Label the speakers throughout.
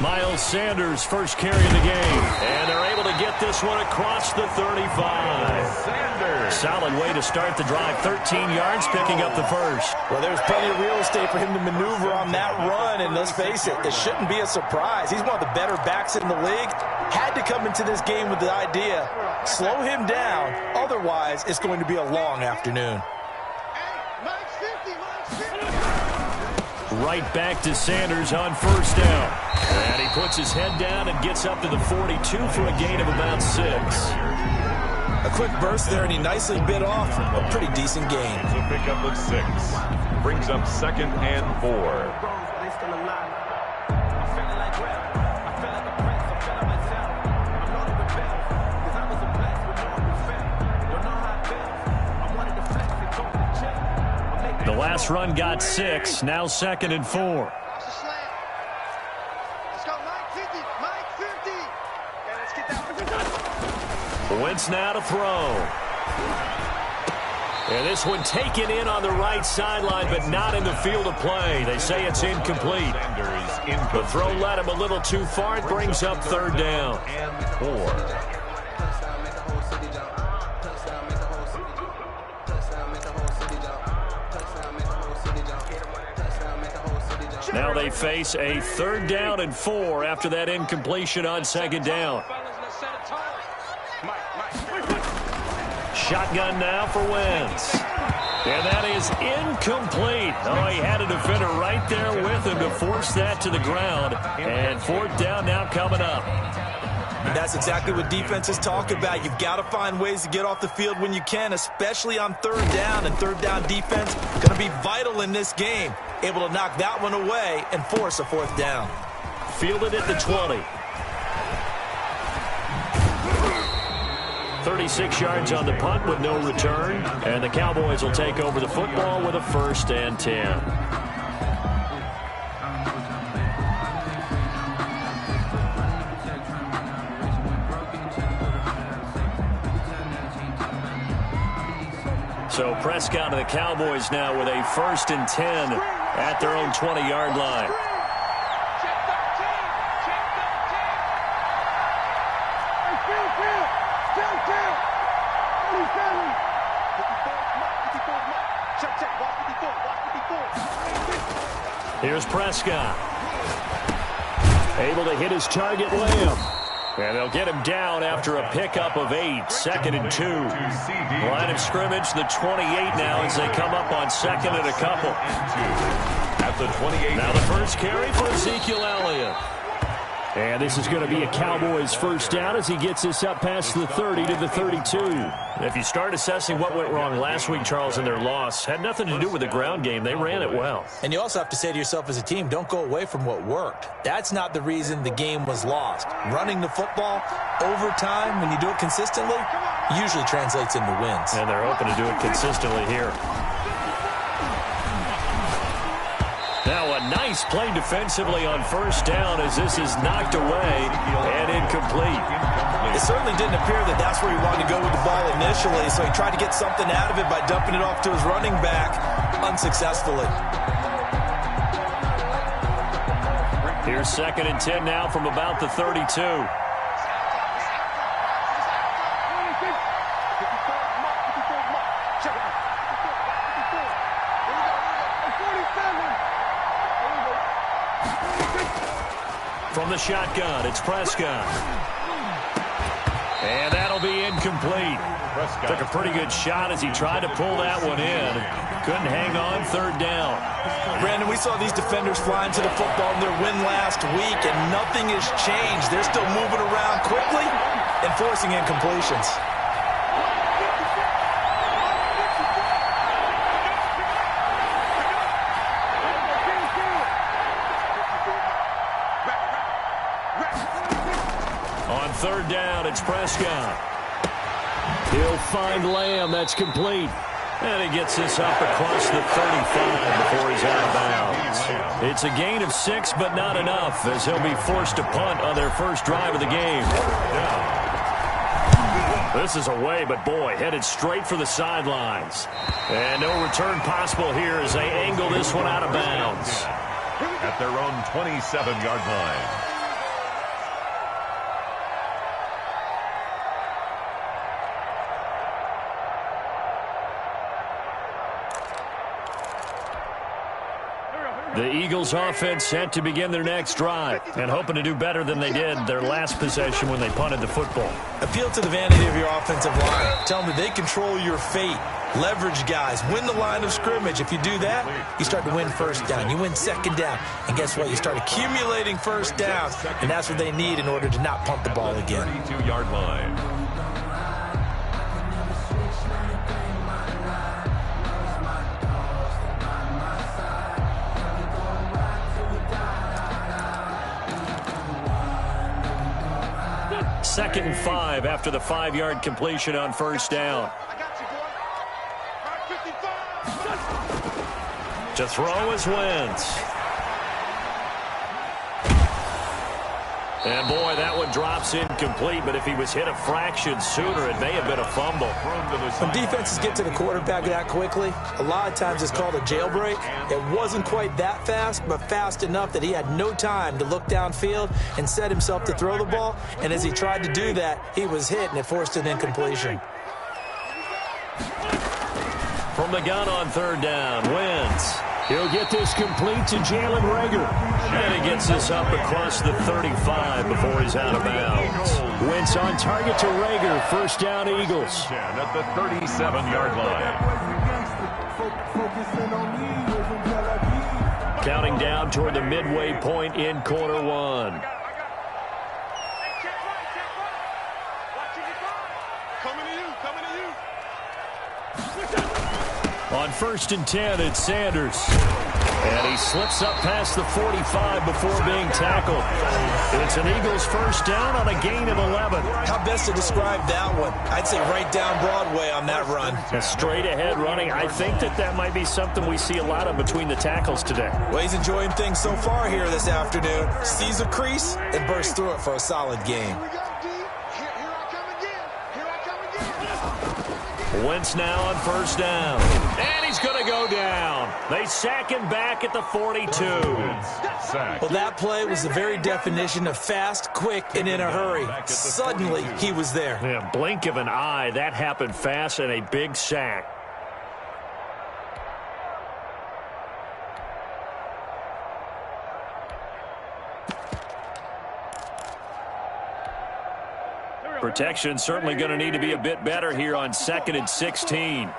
Speaker 1: Miles Sanders' first carry of the game. And they're able to get this one across the 35.
Speaker 2: Sanders.
Speaker 1: Solid way to start the drive. 13 yards, picking up the first.
Speaker 3: Well, there's plenty of real estate for him to maneuver on that run. And let's face it, it shouldn't be a surprise. He's one of the better backs in the league. Had to come into this game with the idea, slow him down. Otherwise, it's going to be a long afternoon.
Speaker 1: Right back to Sanders on first down. And he puts his head down and gets up to the 42 for a gain of about 6.
Speaker 3: A quick burst there, and he nicely bit off a pretty decent gain.
Speaker 2: It's a pickup of 6. Brings up 2nd and 4.
Speaker 1: The last run got 6. Now 2nd and 4. Wentz now to throw. And this one taken in on the right sideline, but not in the field of play. They say it's incomplete. The throw led him a little too far. It brings up 3rd down.
Speaker 2: And 4.
Speaker 1: Now they face a 3rd down and 4 after that incompletion on 2nd down. Shotgun now for Wentz. And that is incomplete. Oh, he had a defender right there with him to force that to the ground. And 4th down now coming up.
Speaker 3: And that's exactly what defenses talk about. You've got to find ways to get off the field when you can, especially on 3rd down. And 3rd down defense going to be vital in this game. Able to knock that one away and force a 4th down.
Speaker 1: Fielded at the 20. 36 yards on the punt with no return. And the Cowboys will take over the football with a 1st and 10. So Prescott and the Cowboys now with a 1st and 10 at their own 20-yard line. Here's Prescott. Able to hit his target, Lamb. And they'll get him down after a pickup of 8. 2nd and 2. Line of scrimmage, the 28 now as they come up on 2nd and a couple.
Speaker 2: At the 28.
Speaker 1: Now the first carry for Ezekiel Elliott. And this is going to be a Cowboys 1st down as he gets this up past the 30 to the 32. If you start assessing what went wrong last week, Charles, in their loss, had nothing to do with the ground game. They ran it well.
Speaker 3: And you also have to say to yourself as a team, don't go away from what worked. That's not the reason the game was lost. Running the football over time, when you do it consistently, usually translates into wins.
Speaker 1: And they're hoping to do it consistently here. Now a nice play defensively on 1st down as this is knocked away and incomplete.
Speaker 3: It certainly didn't appear that that's where he wanted to go with the ball initially, so he tried to get something out of it by dumping it off to his running back unsuccessfully.
Speaker 1: Here's 2nd and 10 now from about the 32. From the shotgun, it's Prescott. And that'll be incomplete. Took a pretty good shot as he tried to pull that one in. Couldn't hang on. 3rd down.
Speaker 3: Brandon, we saw these defenders flying to the football in their win last week, and nothing has changed. They're still moving around quickly and forcing incompletions.
Speaker 1: On 3rd down, it's Prescott. He'll find Lamb. That's complete. And he gets this up across the 35 before he's out of bounds. It's a gain of 6, but not enough, as he'll be forced to punt on their first drive of the game. This is away, but boy, headed straight for the sidelines. And no return possible here as they angle this one out of bounds.
Speaker 2: At their own 27-yard line.
Speaker 1: The Eagles offense set to begin their next drive and hoping to do better than they did their last possession when they punted the football.
Speaker 3: Appeal to the vanity of your offensive line. Tell them that they control your fate. Leverage guys. Win the line of scrimmage. If you do that, you start to win first down. You win second down. And guess what? You start accumulating first downs. And that's what they need in order to not punt the ball again.
Speaker 2: 32-yard line.
Speaker 1: Second and 5 after the 5-yard completion on first down. To throw is Wentz. And boy, that one drops incomplete, but if he was hit a fraction sooner, it may have been a fumble.
Speaker 3: When defenses get to the quarterback that quickly, a lot of times it's called a jailbreak. It wasn't quite that fast, but fast enough that he had no time to look downfield and set himself to throw the ball. And as he tried to do that, he was hit, and it forced an incompletion.
Speaker 1: From the gun on third down, Wentz. He'll get this complete to Jalen Reagor. And he gets this up across the 35 before he's out of bounds. Wentz on target to Reagor. First down, Eagles.
Speaker 2: At the 37-yard line.
Speaker 1: Counting down toward the midway point in quarter one. On first and 10, it's Sanders. And he slips up past the 45 before being tackled. It's an Eagles first down on a gain of 11.
Speaker 3: How best to describe that one? I'd say right down Broadway on that run.
Speaker 1: A straight ahead running. I think that might be something we see a lot of between the tackles today.
Speaker 3: Well, he's enjoying things so far here this afternoon. Sees a crease and bursts through it for a solid gain.
Speaker 1: Wentz now on first down. And he's going to go down. They sack him back at the 42.
Speaker 3: Well, that play was the very definition of fast, quick, and in a hurry. Suddenly, he was there.
Speaker 1: Yeah, blink of an eye. That happened fast and a big sack. Protection certainly going to need to be a bit better here on 2nd and 16.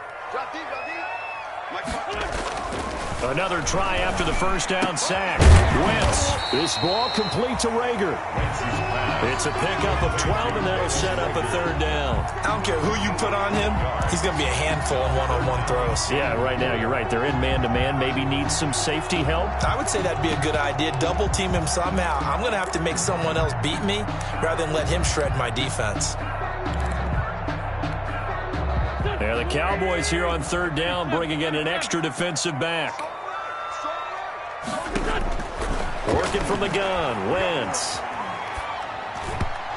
Speaker 1: Another try after the first down sack. Wentz. This ball complete to Reagor. It's a pickup of 12, and that'll set up a third down.
Speaker 3: I don't care who you put on him. He's going to be a handful in one-on-one throws.
Speaker 1: Yeah, right now, you're right. They're in man-to-man. Maybe needs some safety help.
Speaker 3: I would say that'd be a good idea. Double team him somehow. I'm going to have to make someone else beat me rather than let him shred my defense.
Speaker 1: Yeah, the Cowboys here on third down bringing in an extra defensive back. Working from the gun, Wentz.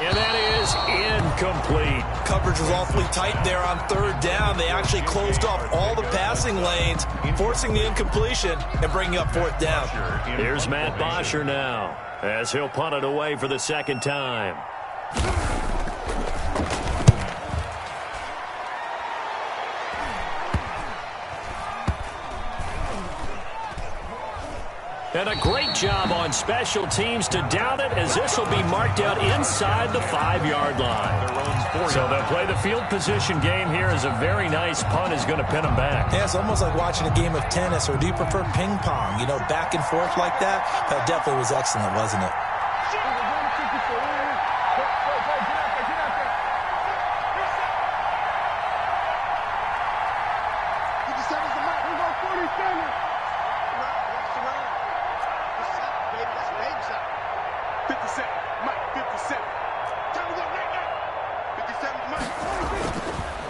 Speaker 1: And that is incomplete.
Speaker 3: Coverage was awfully tight there on third down. They actually closed off all the passing lanes, forcing the incompletion and bringing up fourth down.
Speaker 1: Here's Matt Bosher now as he'll punt it away for the second time. And a great job on special teams to down it, as this will be marked out inside the 5-yard line. So they'll play the field position game here as a very nice punt is going to pin them back.
Speaker 3: Yeah, it's almost like watching a game of tennis, or do you prefer ping pong? You know, back and forth like that? That definitely was excellent, wasn't it?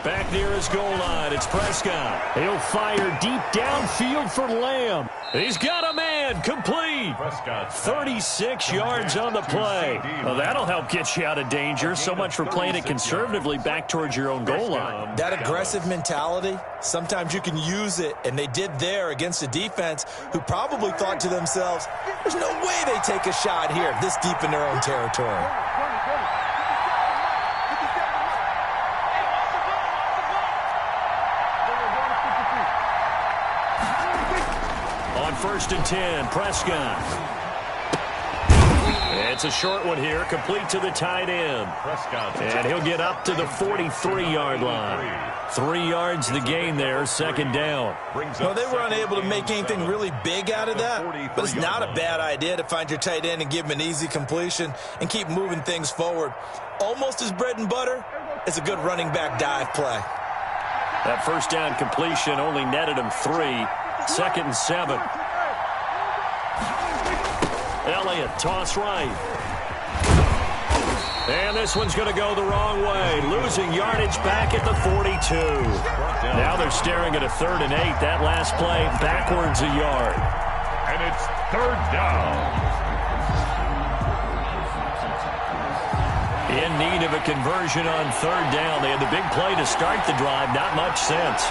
Speaker 1: Back near his goal line, it's Prescott. He'll fire deep downfield for Lamb. He's got a man, complete. 36 yards on the play. Well, that'll help get you out of danger. So much for playing it conservatively back towards your own goal line.
Speaker 3: That aggressive mentality, sometimes you can use it, and they did there against a defense who probably thought to themselves, there's no way they take a shot here this deep in their own territory.
Speaker 1: on 1st and 10. Prescott. It's a short one here, complete to the tight end. And he'll get up to the 43-yard line. 3 yards the gain there, 2nd down.
Speaker 3: Well, they were unable to make anything really big out of that, but it's not a bad idea to find your tight end and give him an easy completion and keep moving things forward. Almost his bread and butter is a good running back dive play.
Speaker 1: That 1st down completion only netted him 3. 2nd and 7. Elliott, toss right. And this one's going to go the wrong way. Losing yardage back at the 42. Now they're staring at a 3rd and 8. That last play backwards a yard.
Speaker 2: And it's 3rd down.
Speaker 1: In need of a conversion on 3rd down. They had the big play to start the drive. Not much sense.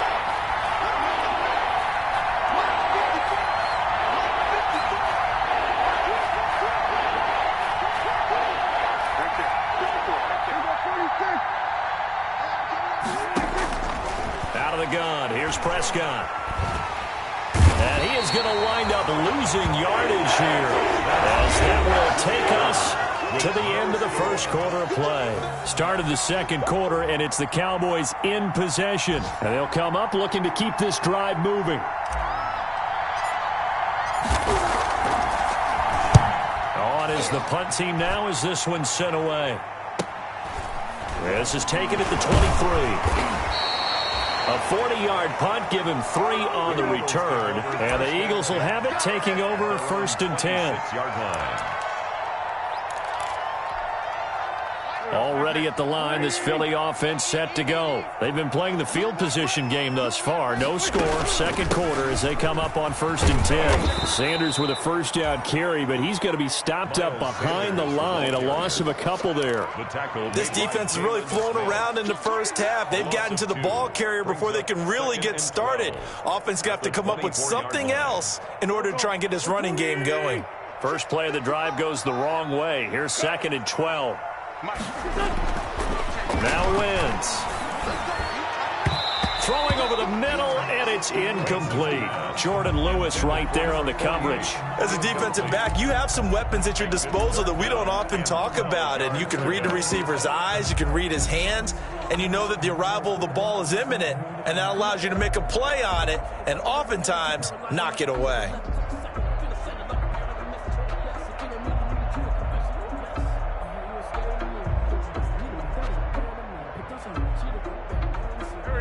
Speaker 1: Here's Prescott. And he is going to wind up losing yardage here, as that will take us to the end of the 1st quarter of play. Start of the 2nd quarter, and it's the Cowboys in possession. And they'll come up looking to keep this drive moving. On is the punt team now as this one's sent away. This is taken at the 23. A 40-yard punt, give him 3 on the return. And the Eagles will have it, taking over 1st and 10.
Speaker 2: 6-yard line.
Speaker 1: Already at the line, this Philly offense set to go. They've been playing the field position game thus far. No score, 2nd quarter as they come up on 1st and 10. Sanders with a 1st down carry, but he's going to be stopped up behind the line. A loss of a couple there.
Speaker 3: This defense is really flown around in the 1st half. They've gotten to the ball carrier before they can really get started. Offense got to come up with something else in order to try and get this running game going.
Speaker 1: First play of the drive goes the wrong way. Here's 2nd and 12. Now wins. Throwing over the middle, and it's incomplete. Jordan Lewis right there on the coverage.
Speaker 3: As a defensive back, you have some weapons at your disposal that we don't often talk about. And you can read the receiver's eyes, you can read his hands, and you know that the arrival of the ball is imminent, and that allows you to make a play on it and oftentimes knock it away.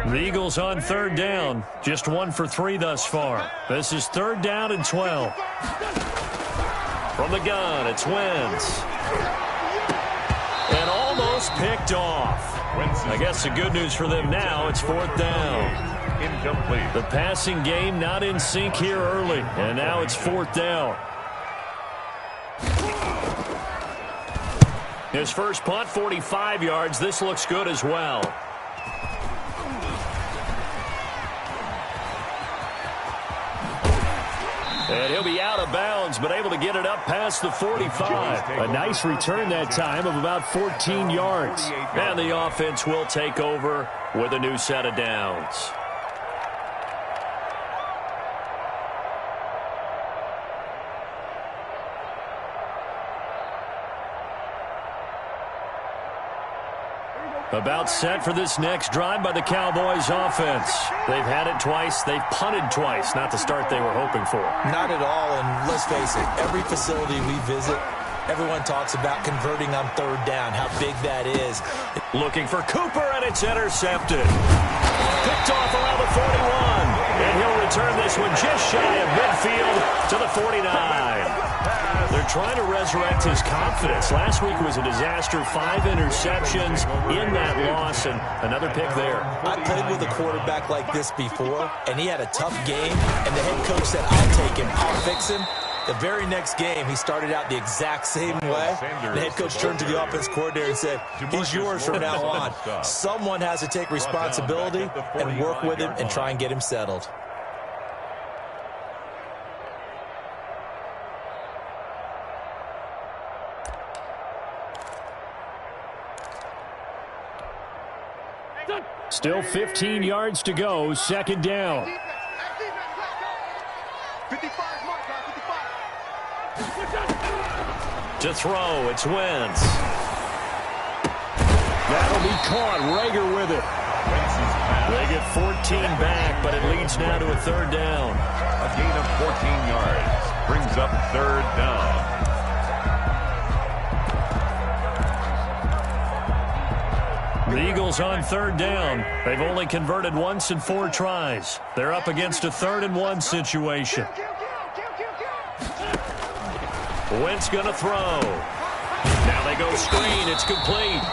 Speaker 1: The Eagles on 3rd down. Just 1 for 3 thus far. This is 3rd down and 12. From the gun, it's Wentz. And almost picked off. I guess the good news for them now, it's 4th down.
Speaker 2: Incomplete.
Speaker 1: The passing game not in sync here early. And now it's 4th down. His first punt, 45 yards. This looks good as well. And he'll be out of bounds, but able to get it up past the 45. A nice return that time of about 14 yards. And the offense will take over with a new set of downs. About set for this next drive by the Cowboys offense. They've had it twice. They've punted twice. Not the start they were hoping for.
Speaker 3: Not at all, and let's face it, every facility we visit, everyone talks about converting on 3rd down, how big that is.
Speaker 1: Looking for Cooper, and it's intercepted. Picked off around the 41. And he'll return this one just shy of midfield to the 49. They're trying to resurrect his confidence. Last week was a disaster. 5 interceptions in that loss, and another pick there.
Speaker 3: I played with a quarterback like this before, and he had a tough game, and the head coach said, I'll take him, I'll fix him. The very next game, he started out the exact same way. The head coach turned to the offense coordinator and said, he's yours from now on. Someone has to take responsibility and work with him and try and get him settled.
Speaker 1: Still 15 yards to go, 2nd down.
Speaker 4: 55 mark.
Speaker 1: To throw, it's Wentz. That'll be caught. Rager with it. They get 14 back, but it leads now to a third down.
Speaker 2: A gain of 14 yards brings up third down.
Speaker 1: The Eagles on third down. They've only converted once in 4 tries. They're up against a 3rd-and-1 situation. Wentz going to throw. Now they go screen. It's complete.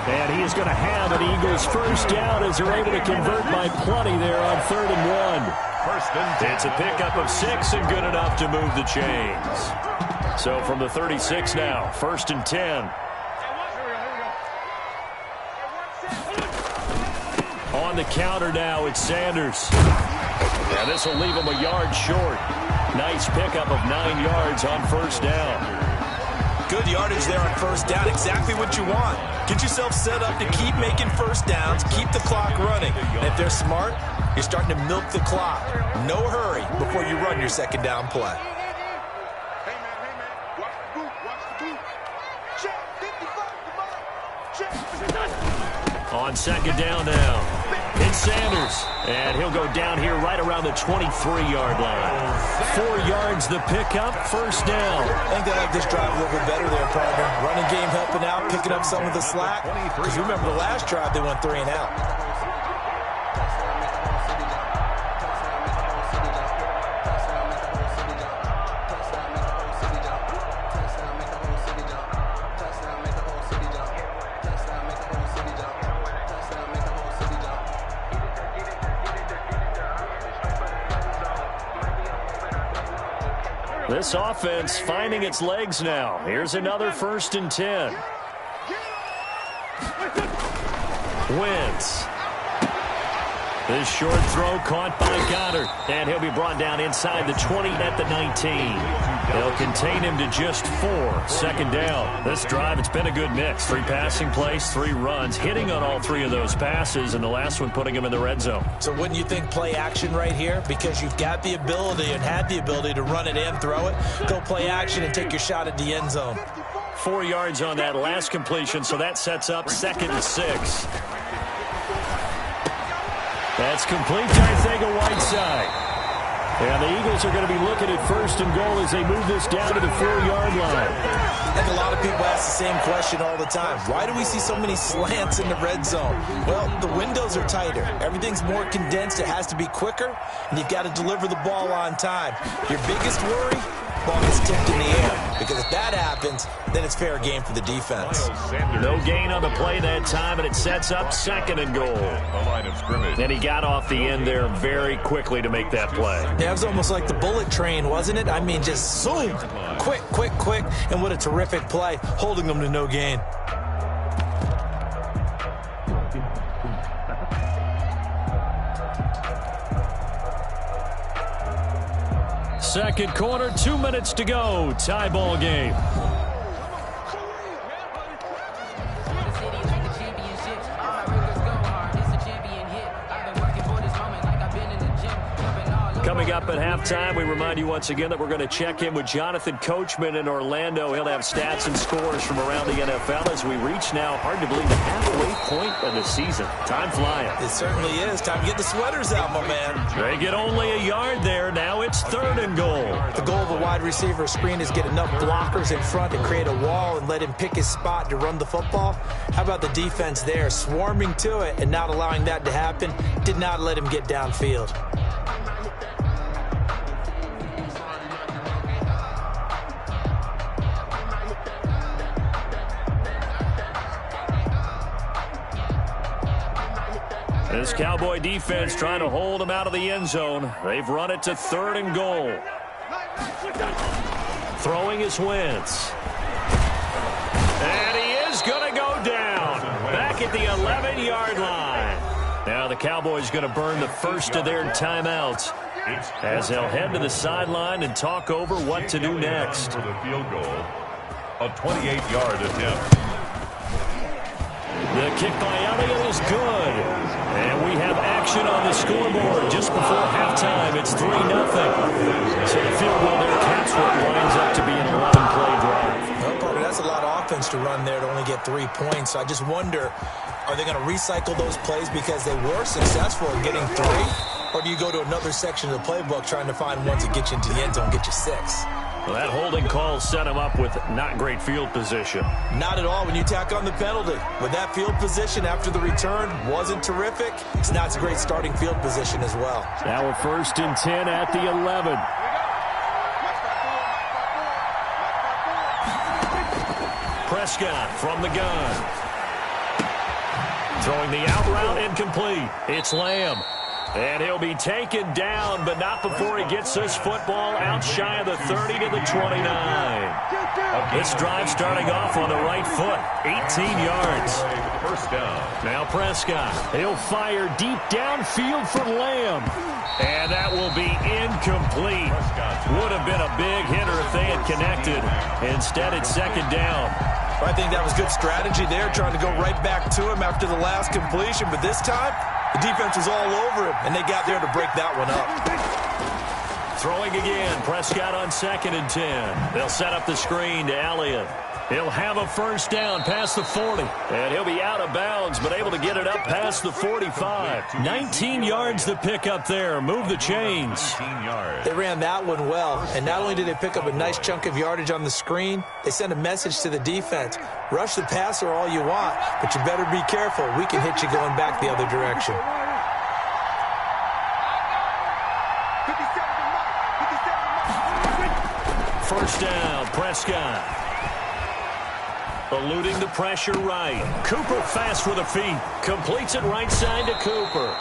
Speaker 1: And he is going to have an Eagles first down as they're able to convert by plenty there on 3rd-and-1. It's a pickup of 6 and good enough to move the chains. So from the 36 now, 1st and 10. On the counter now, it's Sanders. And this will leave him a yard short. Nice pickup of 9 yards on first down.
Speaker 3: Good yardage there on first down. Exactly what you want. Get yourself set up to keep making first downs, keep the clock running. And if they're smart, you're starting to milk the clock. No hurry before you run your second down play.
Speaker 1: On second down now, it's Sanders. And he'll go down here right around the 23-yard line. 4 yards the pickup, first down.
Speaker 3: I think they like this drive a little bit better there, partner. Running game helping out, picking up some of the slack. Because remember the last drive, they went 3 and out.
Speaker 1: This offense finding its legs now. Here's another 1st and 10. Wentz. This short throw caught by Goddard. And he'll be brought down inside the 20 at the 19. They'll contain him to just 4. Second down. This drive, it's been a good mix. 3 passing plays, 3 runs. Hitting on all 3 of those passes, and the last one putting him in the red zone.
Speaker 3: So wouldn't you think play action right here? Because you've got the ability and had the ability to run it and throw it. Go play action and take your shot at the end zone.
Speaker 1: 4 yards on that last completion, so that sets up 2nd and 6. That's complete to Arcega-Whiteside. And the Eagles are going to be looking at 1st and goal as they move this down to the 4-yard line.
Speaker 3: I think a lot of people ask the same question all the time. Why do we see so many slants in the red zone? Well, the windows are tighter. Everything's more condensed. It has to be quicker, and you've got to deliver the ball on time. Your biggest worry? Ball gets tipped in the air, because if that happens, then it's fair game for the defense.
Speaker 1: No gain on the play that time, and it sets up 2nd and goal.
Speaker 2: The line of scrimmage.
Speaker 1: And he got off the end there very quickly to make that play.
Speaker 3: Yeah, it was almost like the bullet train, wasn't it? I mean, just zoom, quick, quick, quick, and what a terrific play, holding them to no gain.
Speaker 1: Second quarter, 2 minutes to go. Tie ball game. Coming up at halftime, we remind you once again that we're going to check in with Jonathan Coachman in Orlando. He'll have stats and scores from around the NFL as we reach now, hard to believe, the halfway point of the season. Time flying.
Speaker 3: It certainly is. Time to get the sweaters out, my man.
Speaker 1: They get only a yard there. Now it's 3rd and goal.
Speaker 3: The goal of a wide receiver screen is get enough blockers in front to create a wall and let him pick his spot to run the football. How about the defense there, swarming to it and not allowing that to happen? Did not let him get downfield.
Speaker 1: This Cowboy defense trying to hold him out of the end zone. They've run it to 3rd and goal. Throwing is Wentz. And he is going to go down. Back at the 11-yard line. Now the Cowboys going to burn the first of their timeouts as they'll head to the sideline and talk over what to do next.
Speaker 2: For the field goal, a 28-yard attempt.
Speaker 1: The kick by Elliott is good. And we have action on the scoreboard just before halftime. It's 3-0. So the field goal there caps what winds up to be an 11-play drive.
Speaker 3: Well, takes a lot of offense to run there to only get 3 points. So I just wonder, are they going to recycle those plays because they were successful in getting 3? Or do you go to another section of the playbook trying to find ones that get you into the end zone, get you 6?
Speaker 1: Well, that holding call set him up with not great field position.
Speaker 3: Not at all when you tack on the penalty. But that field position after the return wasn't terrific. It's not a great starting field position as well.
Speaker 1: Now we're 1st and 10 at the 11. Prescott from the gun. Throwing the out route incomplete. It's Lamb. And he'll be taken down, but not before he gets this football out shy of the 30 to the 29. This drive starting off on the right foot, 18 yards.
Speaker 2: First down.
Speaker 1: Now Prescott. He'll fire deep downfield for Lamb. And that will be incomplete. Would have been a big hitter if they had connected. Instead, it's 2nd down.
Speaker 3: I think that was good strategy there, trying to go right back to him after the last completion. But this time, the defense was all over him, and they got there to break that one up.
Speaker 1: Throwing again, Prescott on 2nd and 10. They'll set up the screen to Elliott. He'll have a first down past the 40. And he'll be out of bounds, but able to get it up past the 45. 19 yards to pick up there. Move the chains.
Speaker 3: They ran that one well. And not only did they pick up a nice chunk of yardage on the screen, they sent a message to the defense. Rush the passer all you want, but you better be careful. We can hit you going back the other direction.
Speaker 1: First down, Prescott. Eluding the pressure right. Cooper fast with the feet. Completes it right side to Cooper.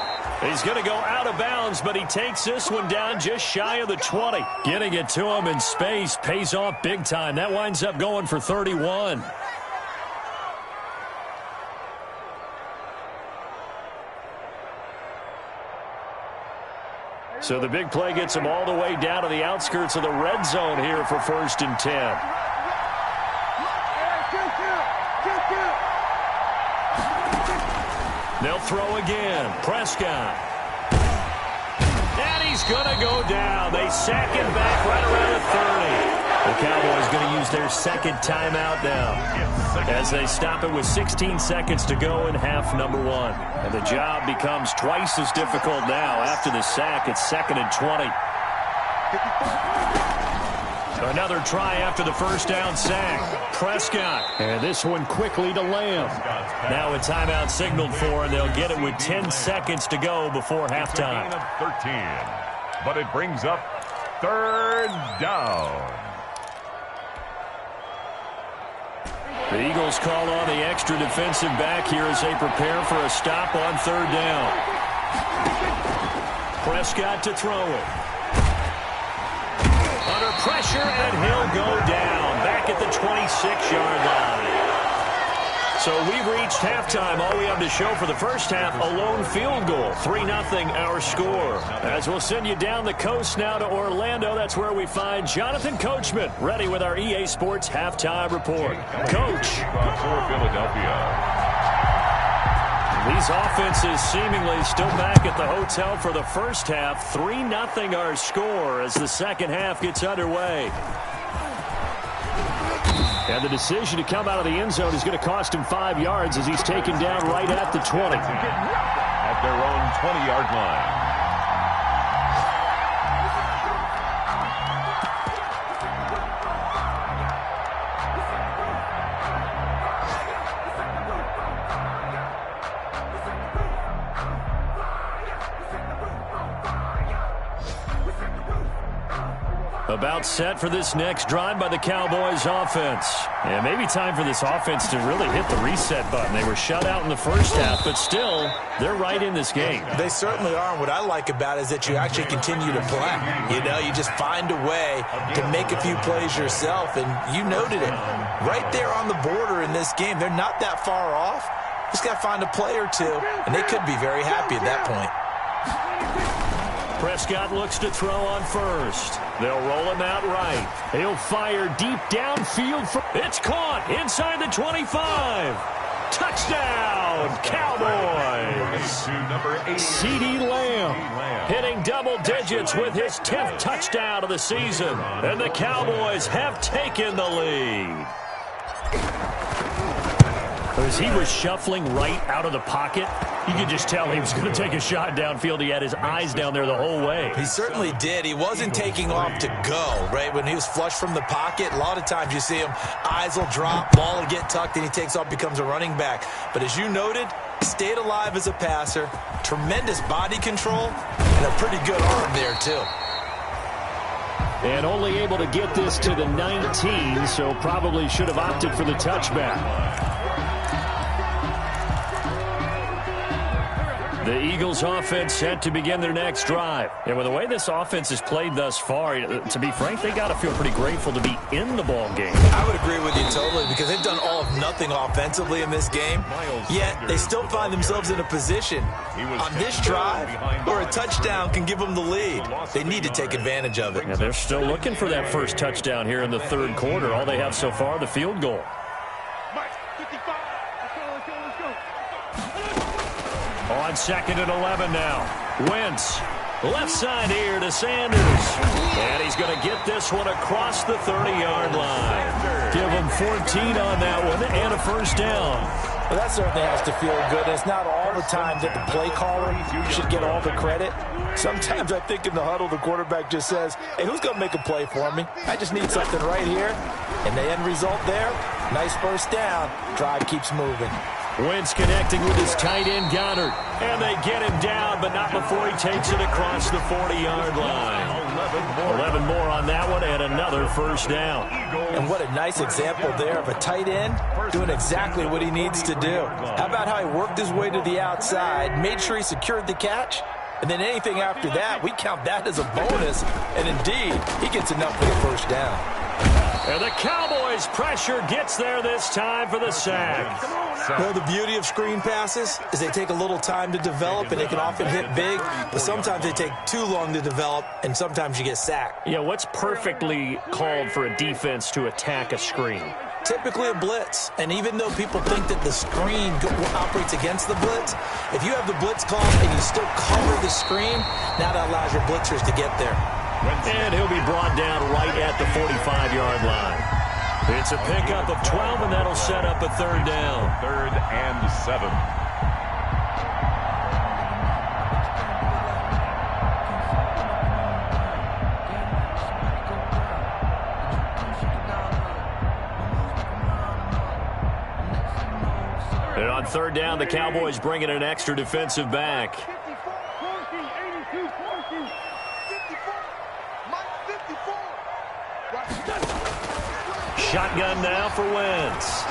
Speaker 1: He's going to go out of bounds, but he takes this one down just shy of the 20. Getting it to him in space pays off big time. That winds up going for 31. So the big play gets him all the way down to the outskirts of the red zone here for 1st and 10. They'll throw again. Prescott. And he's going to go down. They sack him back right around the 30. The Cowboys going to use their 2nd timeout now as they stop it with 16 seconds to go in half number 1. And the job becomes twice as difficult now after the sack. It's 2nd and 20. Another try after the first down sack. Prescott. And this one quickly to Lamb. Now a timeout signaled for, and they'll get it with 10 seconds to go before halftime.
Speaker 2: 13. But it brings up 3rd down.
Speaker 1: The Eagles call on the extra defensive back here as they prepare for a stop on 3rd down. Prescott to throw it. Under pressure, and he'll go down back at the 26-yard line. So we've reached halftime. All we have to show for the first half, a lone field goal. 3-0 our score. As we'll send you down the coast now to Orlando, that's where we find Jonathan Coachman, ready with our EA Sports halftime report. Coach.
Speaker 2: For Philadelphia.
Speaker 1: These offenses seemingly still back at the hotel for the first half. 3-0 our score as the second half gets underway. And the decision to come out of the end zone is going to cost him 5 yards as he's taken down right at the 20.
Speaker 2: At their own 20-yard line.
Speaker 1: About set for this next drive by the Cowboys offense. And maybe time for this offense to really hit the reset button. They were shut out in the first half, but still, they're right in this game.
Speaker 3: They certainly are. And what I like about it is that you actually continue to play. You know, you just find a way to make a few plays yourself, and you noted it. Right there on the border in this game, they're not that far off. Just got to find a play or two, and they could be very happy at that point.
Speaker 1: Prescott looks to throw on first. They'll roll him out right. He'll fire deep downfield. It's caught inside the 25. Touchdown, Cowboys. CeeDee Lamb hitting double digits with his 10th touchdown of the season. And the Cowboys have taken the lead. As he was shuffling right out of the pocket, you could just tell he was going to take a shot downfield. He had his eyes down there the whole way.
Speaker 3: He certainly did. He wasn't taking off to go, right? When he was flush from the pocket, a lot of times you see him, eyes will drop, ball will get tucked, and he takes off, becomes a running back. But as you noted, stayed alive as a passer, tremendous body control, and a pretty good arm there, too.
Speaker 1: And only able to get this to the 19, so probably should have opted for the touchback. The Eagles offense set to begin their next drive. And with the way this offense has played thus far, to be frank, they got to feel pretty grateful to be in the ball game.
Speaker 3: I would agree with you totally, because they've done all of nothing offensively in this game, yet they still find themselves in a position on this drive where a touchdown can give them the lead. They need to take advantage of it.
Speaker 1: Yeah, they're still looking for that first touchdown here in the third quarter. All they have so far, the field goal. On 2nd and 11 now. Wentz, left side here to Sanders. And he's going to get this one across the 30-yard line. Give him 14 on that one and a first down.
Speaker 3: Well, that certainly has to feel good. It's not all the time that the play caller should get all the credit. Sometimes I think in the huddle, the quarterback just says, hey, who's going to make a play for me? I just need something right here. And the end result there, nice first down. Drive keeps moving.
Speaker 1: Wentz connecting with his tight end, Goddard. And they get him down, but not before he takes it across the 40-yard line. 11 more on that one, and another first down.
Speaker 3: And what a nice example there of a tight end doing exactly what he needs to do. How about how he worked his way to the outside, made sure he secured the catch, and then anything after that, we count that as a bonus. And indeed, he gets enough for the first down.
Speaker 1: And the Cowboys' pressure gets there this time for the sack.
Speaker 3: Well, the beauty of screen passes is they take a little time to develop, and they can often hit big, but sometimes they take too long to develop, and sometimes you get sacked.
Speaker 1: Yeah, what's perfectly called for a defense to attack a screen?
Speaker 3: Typically a blitz, and even though people think that the screen operates against the blitz, if you have the blitz called and you still cover the screen, now that allows your blitzers to get there.
Speaker 1: And he'll be brought down right at the 45-yard line. It's a pickup of 12, and that'll set up a third down.
Speaker 2: 3rd and 7.
Speaker 1: And on third down, the Cowboys bring in an extra defensive back. Shotgun now for Wentz.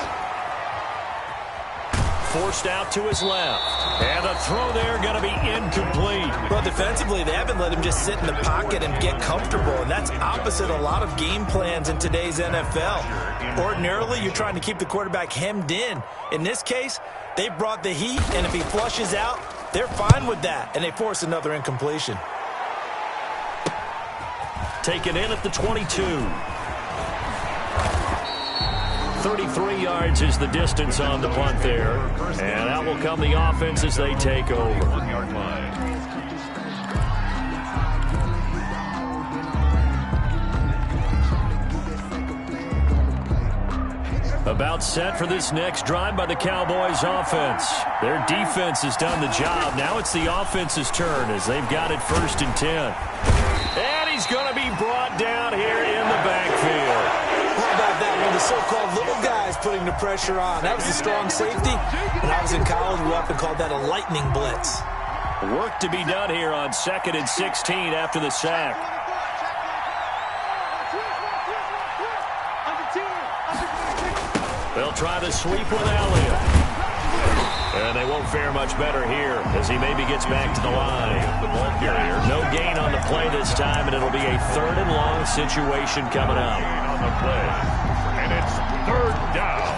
Speaker 1: Forced out to his left. And the throw there going to be incomplete.
Speaker 3: Well, defensively, they haven't let him just sit in the pocket and get comfortable, and that's opposite a lot of game plans in today's NFL. Ordinarily, you're trying to keep the quarterback hemmed in. In this case, they brought the heat, and if he flushes out, they're fine with that, and they force another incompletion.
Speaker 1: Taken in at the 22. 33 yards is the distance on the punt there. And out will come the offense as they take over. About set for this next drive by the Cowboys offense. Their defense has done the job. Now it's the offense's turn as they've got it 1st and 10. And he's going to be brought down here in the backfield.
Speaker 3: How about that one? The so-called little guys putting the pressure on. That was a strong safety. When I was in college, we often called that a lightning blitz.
Speaker 1: Work to be done here on 2nd and 16 after the sack. They'll try to sweep with Elliott. And they won't fare much better here as he maybe gets back to the line.
Speaker 2: The ball carrier.
Speaker 1: No gain on the play this time, and it'll be a 3rd and long situation coming up.
Speaker 2: On the play. And it's 3rd down.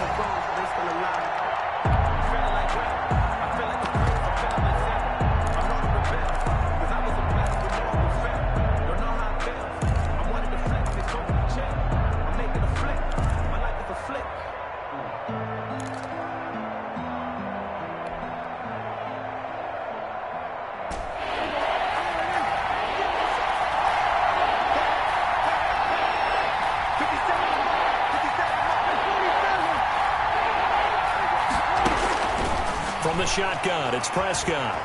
Speaker 1: shotgun. It's Prescott.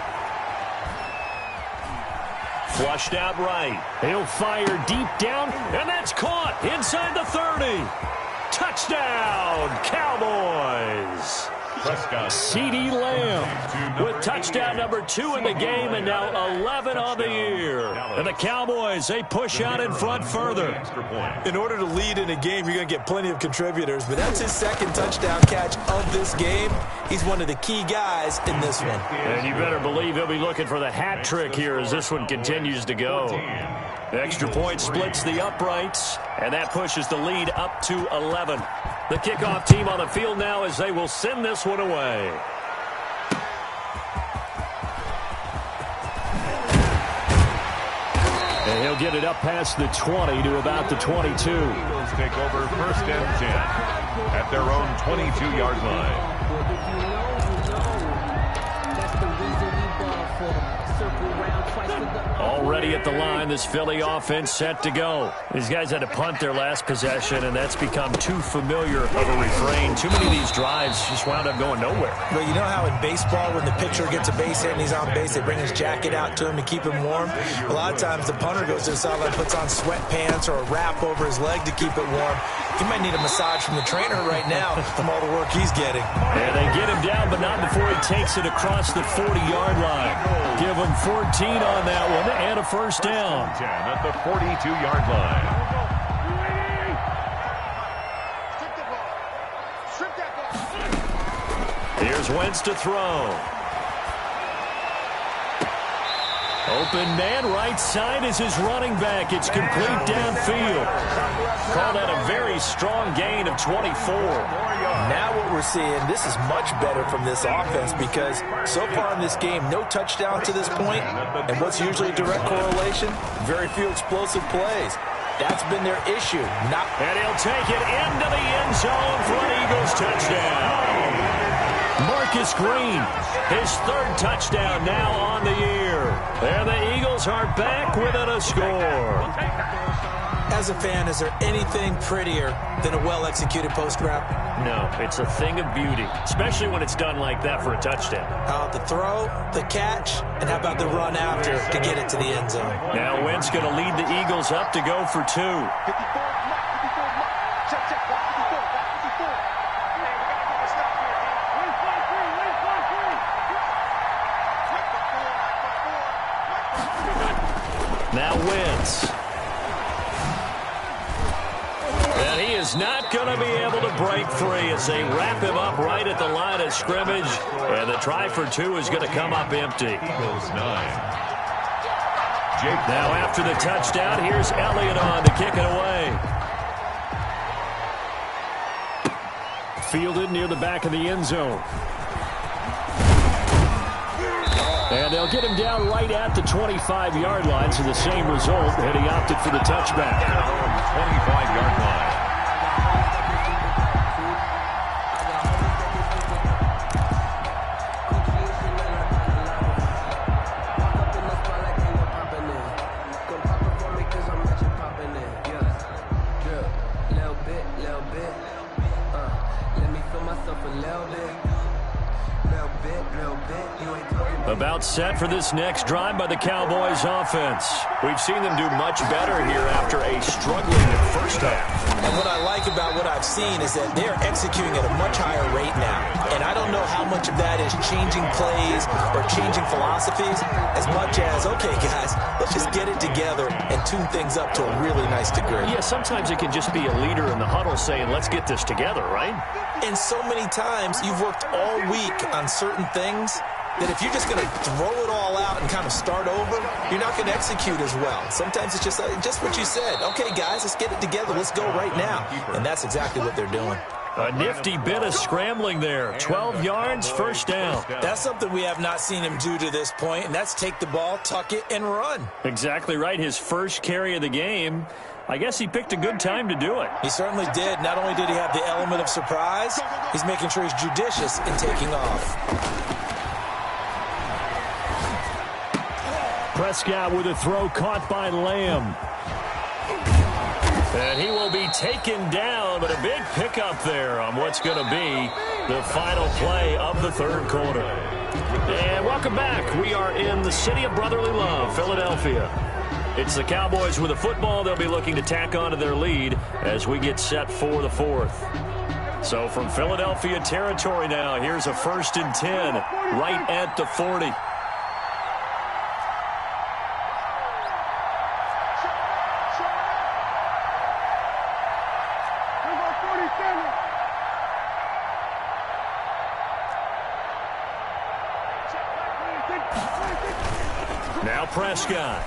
Speaker 1: Flushed out right. He'll fire deep down, and that's caught inside the 30. Touchdown, Cowboys. CeeDee Lamb with touchdown number 2 in the game, and now 11 on the year. And the Cowboys, they push out in front further.
Speaker 3: In order to lead in a game, you're going to get plenty of contributors, but that's his second touchdown catch of this game. He's one of the key guys in this one.
Speaker 1: And you better believe he'll be looking for the hat trick here as this one continues to go. The extra point splits the uprights, and that pushes the lead up to 11. The kickoff team on the field now as they will send this one away. And he'll get it up past the 20 to about the 22.
Speaker 2: Eagles take over 1st and 10 at their own 22-yard line.
Speaker 1: Already at the line, this Philly offense set to go. These guys had to punt their last possession, and that's become too familiar of a refrain. Too many of these drives just wound up going nowhere.
Speaker 3: Well, you know how in baseball, when the pitcher gets a base hit and he's on base, they bring his jacket out to him to keep him warm? A lot of times the punter goes to the sideline, puts on sweatpants or a wrap over his leg to keep it warm. He might need a massage from the trainer right now from all the work he's getting.
Speaker 1: And they get him down, but not before he takes it across the 40-yard line. Give him 14 on that one and a first down.
Speaker 2: 10 at the 42-yard line.
Speaker 1: Here's Wentz to throw. Open man, right side is his running back. It's complete downfield. Call that a very strong gain of 24.
Speaker 3: Now what we're seeing, this is much better from this offense because so far in this game, no touchdown to this point. And what's usually a direct correlation? Very few explosive plays. That's been their issue.
Speaker 1: And he'll take it into the end zone for an Eagles touchdown. Marcus Green, his 3rd touchdown now on the year. And the Eagles are back within a score.
Speaker 3: As a fan, is there anything prettier than a well-executed post route?
Speaker 1: No, it's a thing of beauty, especially when it's done like that for a touchdown.
Speaker 3: How about the throw, the catch, and how about the run after to get it to the end zone?
Speaker 1: Now Wentz going to lead the Eagles up to go for 2. Now Wentz. And he is not going to be able to break free as they wrap him up right at the line of scrimmage. And the try for 2 is going to come up empty.
Speaker 2: Eagles 9.
Speaker 1: Now after the touchdown, here's Elliott on to kick it away. Fielded near the back of the end zone. And they'll get him down right at the 25-yard line, so the same result, and he opted for the touchback.
Speaker 2: 25-yard line.
Speaker 1: About set for this next drive by the Cowboys offense. We've seen them do much better here after a struggling first half.
Speaker 3: And what I like about what I've seen is that they're executing at a much higher rate now. And I don't know how much of that is changing plays or changing philosophies as much as, okay, guys, let's just get it together and tune things up to a really nice degree.
Speaker 1: Yeah, sometimes it can just be a leader in the huddle saying, let's get this together, right?
Speaker 3: And so many times you've worked all week on certain things that if you're just going to throw it all out and kind of start over, you're not going to execute as well. Sometimes it's just what you said. Okay, guys, let's get it together. Let's go right now. And that's exactly what they're doing.
Speaker 1: A nifty bit of scrambling there. 12 yards, first down.
Speaker 3: That's something we have not seen him do to this point, and that's take the ball, tuck it, and run.
Speaker 1: Exactly right. His first carry of the game. I guess he picked a good time to do it.
Speaker 3: He certainly did. Not only did he have the element of surprise, he's making sure he's judicious in taking off.
Speaker 1: Prescott with a throw caught by Lamb. And he will be taken down, but a big pickup there on what's going to be the final play of the third quarter. And welcome back. We are in the city of brotherly love, Philadelphia. It's the Cowboys with a football. They'll be looking to tack on to their lead as we get set for the fourth. So from Philadelphia territory now, here's a 1st and 10 right at the 40. Now Prescott.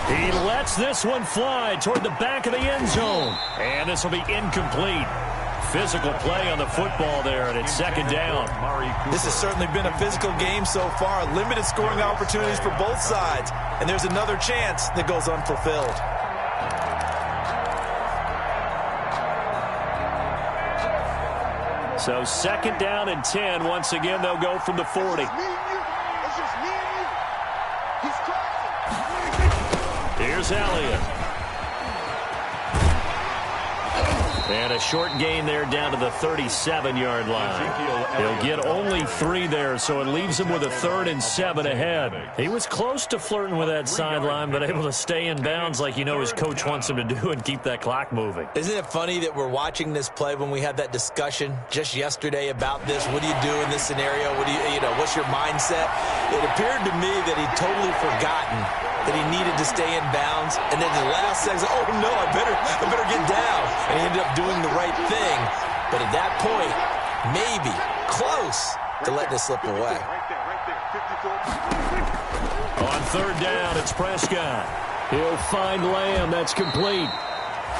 Speaker 1: He lets this one fly toward the back of the end zone. And this will be incomplete. Physical play on the football there, and it's 2nd down.
Speaker 3: This has certainly been a physical game so far. Limited scoring opportunities for both sides. And there's another chance that goes unfulfilled.
Speaker 1: So 2nd down and 10. Once again, they'll go from the 40. Here's Elliott. And a short gain there down to the 37-yard line. He'll get only 3 there, so it leaves him with a 3rd and 7 ahead. He was close to flirting with that sideline, but able to stay in bounds like you know his coach wants him to do and keep that clock moving.
Speaker 3: Isn't it funny that we're watching this play when we had that discussion just yesterday about this? What do you do in this scenario? What do you know, what's your mindset? It appeared to me that he'd totally forgotten that he needed to stay in bounds, and then the last second, oh no, I better get down. And he ended up doing the right thing, but at that point, maybe close to letting it slip away.
Speaker 1: On 3rd down, it's Prescott. He'll find Lamb. That's complete.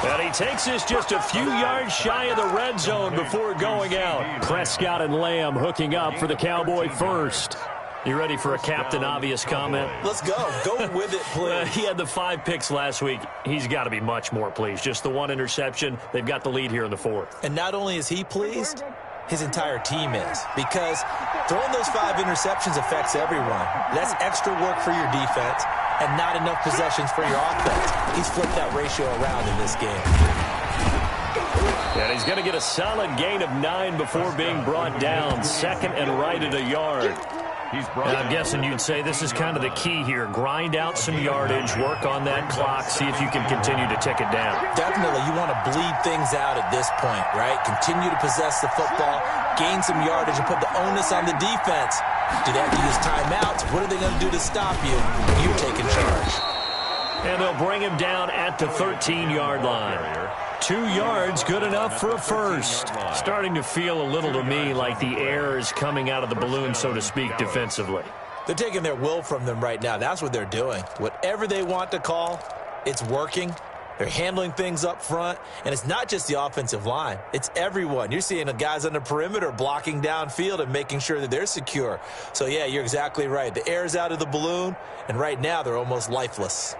Speaker 1: And he takes this just a few yards shy of the red zone before going out. Prescott and Lamb hooking up for the Cowboy first. You ready for a Captain Obvious comment?
Speaker 3: Let's go. Go with it, please.
Speaker 1: He had the 5 picks last week. He's got to be much more pleased. Just the 1 interception. They've got the lead here in the 4th.
Speaker 3: And not only is he pleased, his entire team is. Because throwing those 5 interceptions affects everyone. That's extra work for your defense and not enough possessions for your offense. He's flipped that ratio around in this game.
Speaker 1: And he's going to get a solid gain of 9 before being brought down. 2nd and right at a yard. And I'm guessing you'd say this is kind of the key here. Grind out some yardage, work on that clock, see if you can continue to tick it down.
Speaker 3: Definitely, you want to bleed things out at this point, right? Continue to possess the football, gain some yardage, and put the onus on the defense. Do they have to use timeouts? What are they going to do to stop you? You're taking charge.
Speaker 1: And they'll bring him down at the 13-yard line. 2 yards, good enough for a first. Starting to feel a little to me like the air is coming out of the balloon, so to speak, defensively.
Speaker 3: They're taking their will from them right now. That's what they're doing. Whatever they want to call, it's working. They're handling things up front, and it's not just the offensive line. It's everyone. You're seeing the guys on the perimeter blocking downfield and making sure that they're secure. So, yeah, you're exactly right. The air's out of the balloon, and right now they're almost lifeless.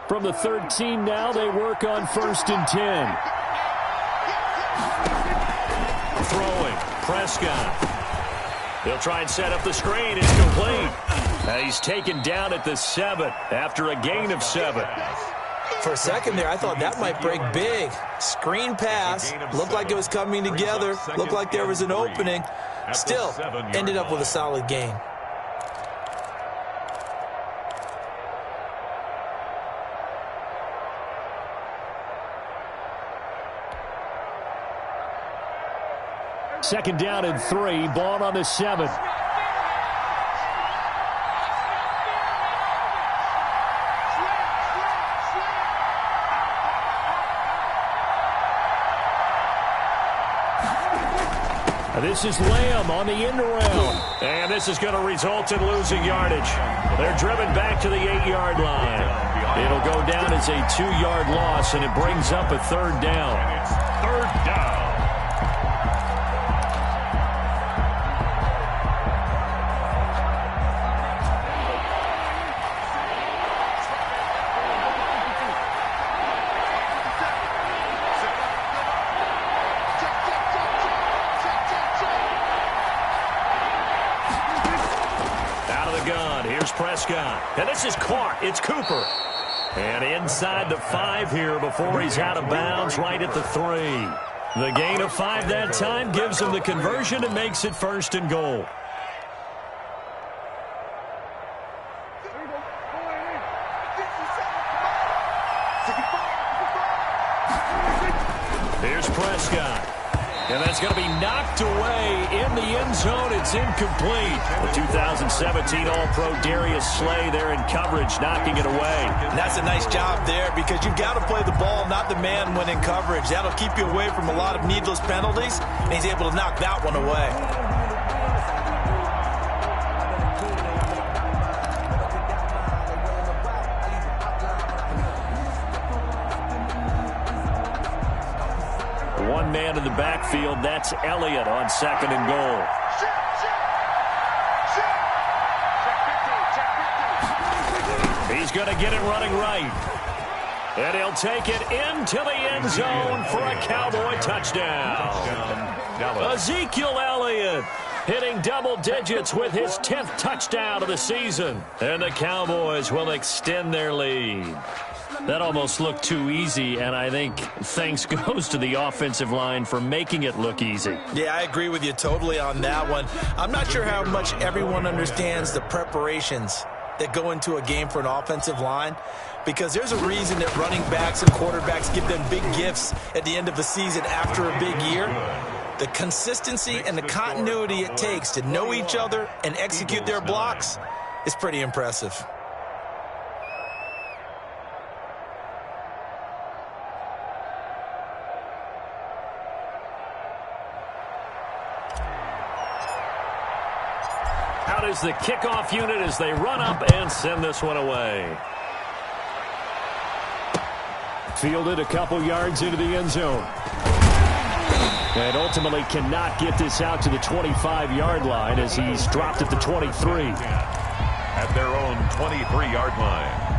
Speaker 1: From the 13 now, they work on 1st and 10. Throwing, Prescott. He'll try and set up the screen. It's complete. He's taken down at the 7 after a gain of 7.
Speaker 3: For a second there, I thought that might break big. Screen pass. Looked like it was coming together. Looked like there was an opening. Still, ended up with a solid gain.
Speaker 1: Second down and 3, ball on the 7. This is Lamb on the end around. And this is going to result in losing yardage. They're driven back to the 8-yard line. It'll go down as a 2-yard loss, and it brings up a 3rd down.
Speaker 2: And it's 3rd down.
Speaker 1: Prescott. And this is caught. It's Cooper. And inside the 5 here before he's out of bounds right at the 3. The gain of 5 that time gives him the conversion and makes it 1st and goal. Here's Prescott. And that's going to be knocked away in the end zone. It's incomplete. The 2017 All-Pro Darius Slay there in coverage, knocking it away.
Speaker 3: And that's a nice job there because you've got to play the ball, not the man when in coverage. That'll keep you away from a lot of needless penalties, and he's able to knock that one away.
Speaker 1: One man in the backfield, that's Elliott on 2nd and goal. He's going to get it running right. And he'll take it into the end zone for a Cowboy touchdown. Ezekiel Elliott hitting double digits with his 10th touchdown of the season. And the Cowboys will extend their lead. That almost looked too easy, and I think thanks goes to the offensive line for making it look easy.
Speaker 3: Yeah, I agree with you totally on that one. I'm not sure how much everyone understands the preparations that go into a game for an offensive line, because there's a reason that running backs and quarterbacks give them big gifts at the end of the season after a big year. The consistency and the continuity it takes to know each other and execute their blocks is pretty impressive.
Speaker 1: Out is the kickoff unit as they run up and send this one away. Fielded a couple yards into the end zone. And ultimately cannot get this out to the 25-yard line as he's dropped at the 23.
Speaker 2: At their own 23-yard line.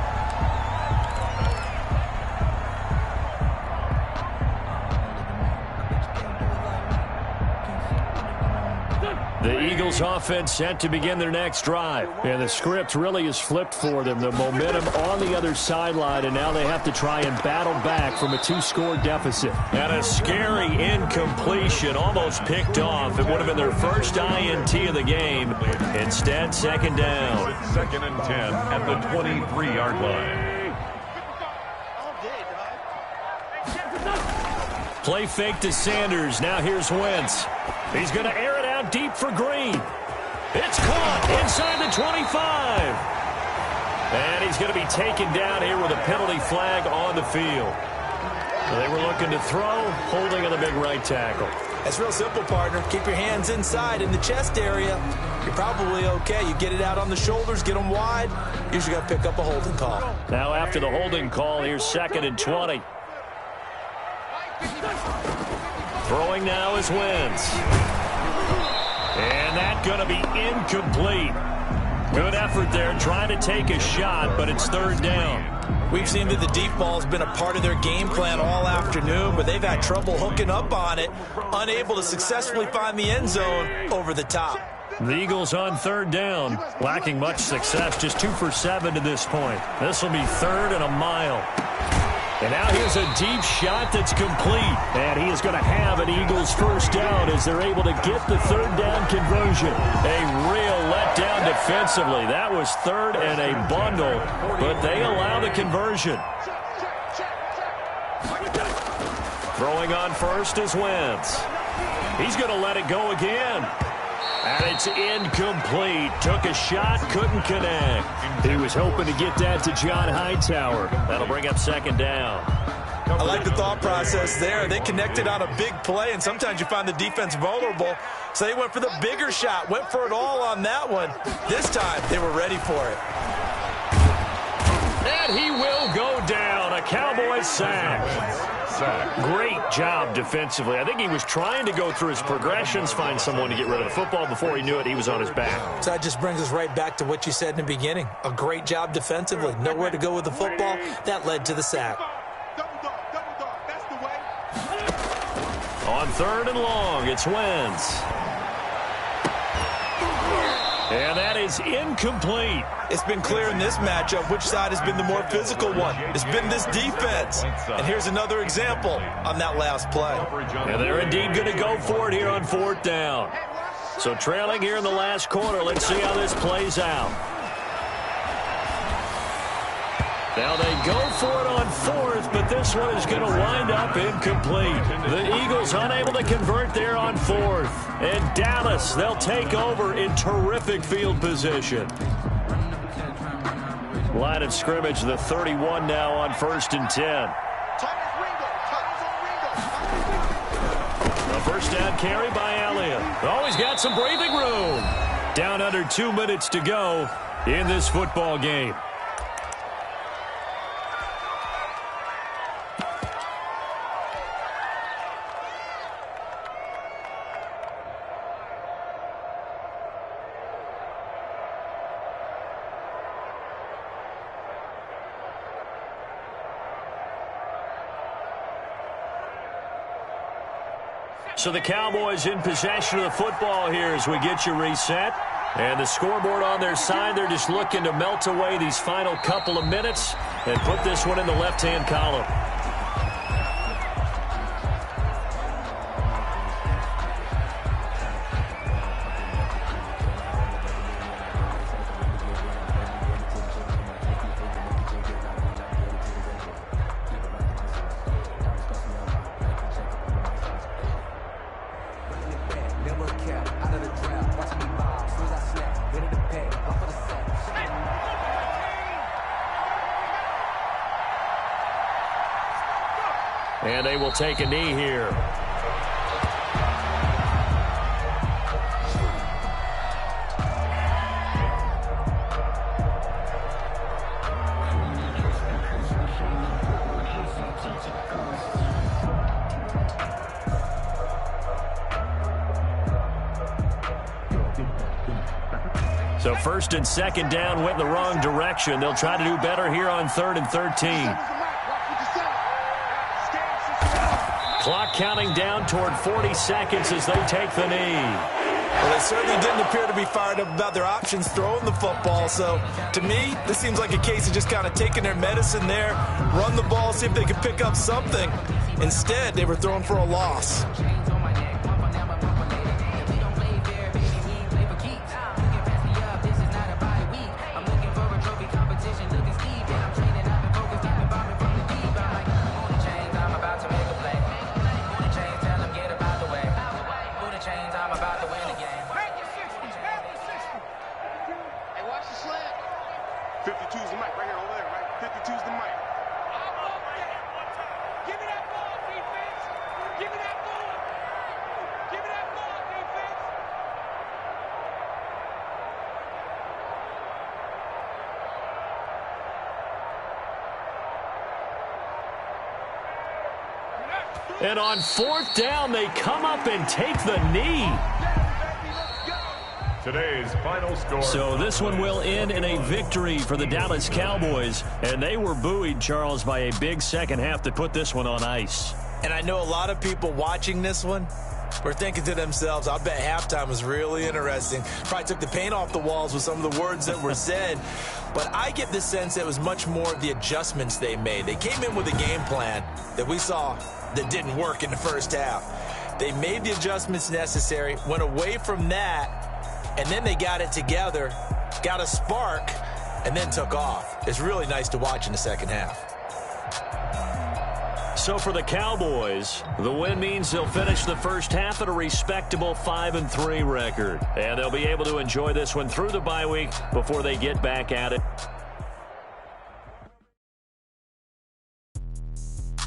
Speaker 1: The Eagles offense set to begin their next drive. And the script really is flipped for them. The momentum on the other sideline, and now they have to try and battle back from a 2-score deficit. And a scary incompletion, almost picked off. It would have been their first INT of the game. Instead, 2nd down.
Speaker 2: 2nd and 10 at the 23-yard line.
Speaker 1: Play fake to Sanders. Now here's Wentz. He's going to air it out deep for Green. It's caught inside the 25. And he's going to be taken down here with a penalty flag on the field. So they were looking to throw, holding on the big right tackle.
Speaker 3: That's real simple, partner. Keep your hands inside in the chest area. You're probably okay. You get it out on the shoulders, get them wide. Usually got to pick up a holding call.
Speaker 1: Now after the holding call, here's 2nd and 20. Throwing now is Wentz. And that's going to be incomplete. Good effort there, trying to take a shot, but it's 3rd down.
Speaker 3: We've seen that the deep ball has been a part of their game plan all afternoon, but they've had trouble hooking up on it, unable to successfully find the end zone over the top.
Speaker 1: The Eagles on 3rd down, lacking much success, just 2 for 7 to this point. This will be 3rd and a mile. And now here's a deep shot that's complete. And he is going to have an Eagles 1st down as they're able to get the 3rd down conversion. A real letdown defensively. That was 3rd and a bundle, but they allow the conversion. Throwing on first is Wentz. He's going to let it go again. And it's incomplete. Took a shot, couldn't connect. He was hoping to get that to John Hightower. That'll bring up 2nd down.
Speaker 3: I like the thought process there. They connected on a big play, and sometimes you find the defense vulnerable. So they went for the bigger shot, went for it all on that one. This time, they were ready for it.
Speaker 1: And he will go down. A Cowboy sack. Great job defensively. I think he was trying to go through his progressions, find someone to get rid of the football. Before he knew it, he was on his back.
Speaker 3: So that just brings us right back to what you said in the beginning. A great job defensively. Nowhere to go with the football. That led to the sack.
Speaker 1: On 3rd and long, it's Wentz. And that is incomplete.
Speaker 3: It's been clear in this matchup which side has been the more physical one. It's been this defense. And here's another example on that last play.
Speaker 1: And they're indeed going to go for it here on 4th down. So trailing here in the last quarter. Let's see how this plays out. Now they go for it on 4th, but this one is going to wind up incomplete. The Eagles unable to convert there on 4th. And Dallas, they'll take over in terrific field position. Line of scrimmage, the 31 now on 1st and 10. A first down carry by Elliott. Oh, he's got some breathing room. Down under 2 minutes to go in this football game. So the Cowboys in possession of the football here as we get you reset. And the scoreboard on their side, they're just looking to melt away these final couple of minutes and put this one in the left-hand column. And they will take a knee here. So 1st and 2nd down went in the wrong direction. They'll try to do better here on 3rd and 13. Clock counting down toward 40 seconds as they take the knee.
Speaker 3: Well, they certainly didn't appear to be fired up about their options throwing the football. So, to me, this seems like a case of just kind of taking their medicine there, run the ball, see if they could pick up something. Instead, they were throwing for a loss.
Speaker 1: And on 4th down, they come up and take the knee.
Speaker 2: Today's final score.
Speaker 1: So this one will end in a victory for the Dallas Cowboys. And they were buoyed, Charles, by a big second half to put this one on ice.
Speaker 3: And I know a lot of people watching this one were thinking to themselves, I bet halftime was really interesting. Probably took the paint off the walls with some of the words that were said. But I get the sense it was much more of the adjustments they made. They came in with a game plan that we saw that didn't work in the first half. They made the adjustments necessary, went away from that, and then they got it together, got a spark, and then took off. It's really nice to watch in the second half.
Speaker 1: So for the Cowboys, the win means they'll finish the first half at a respectable 5-3 record. And they'll be able to enjoy this one through the bye week before they get back at it.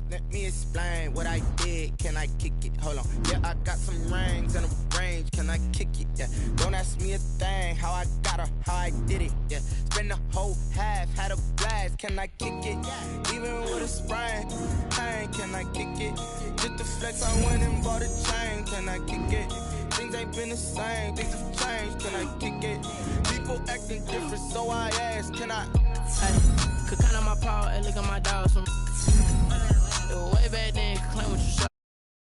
Speaker 4: Let me explain what I did. Can I kick it? Hold on. Yeah, I got some rings and a range. Can I kick it? Yeah. Don't ask me a thing. How I got her, how I did it. Yeah. Spend the whole half, had a blast. Can I kick it? Even with a sprain, pain. Can I kick it? Just the flex, I went and bought a chain. Can I kick it? Things ain't been the same. Things have changed. Can I kick it? People acting different, so I ask. Can I? Hey, could count on my power and look at my dogs from.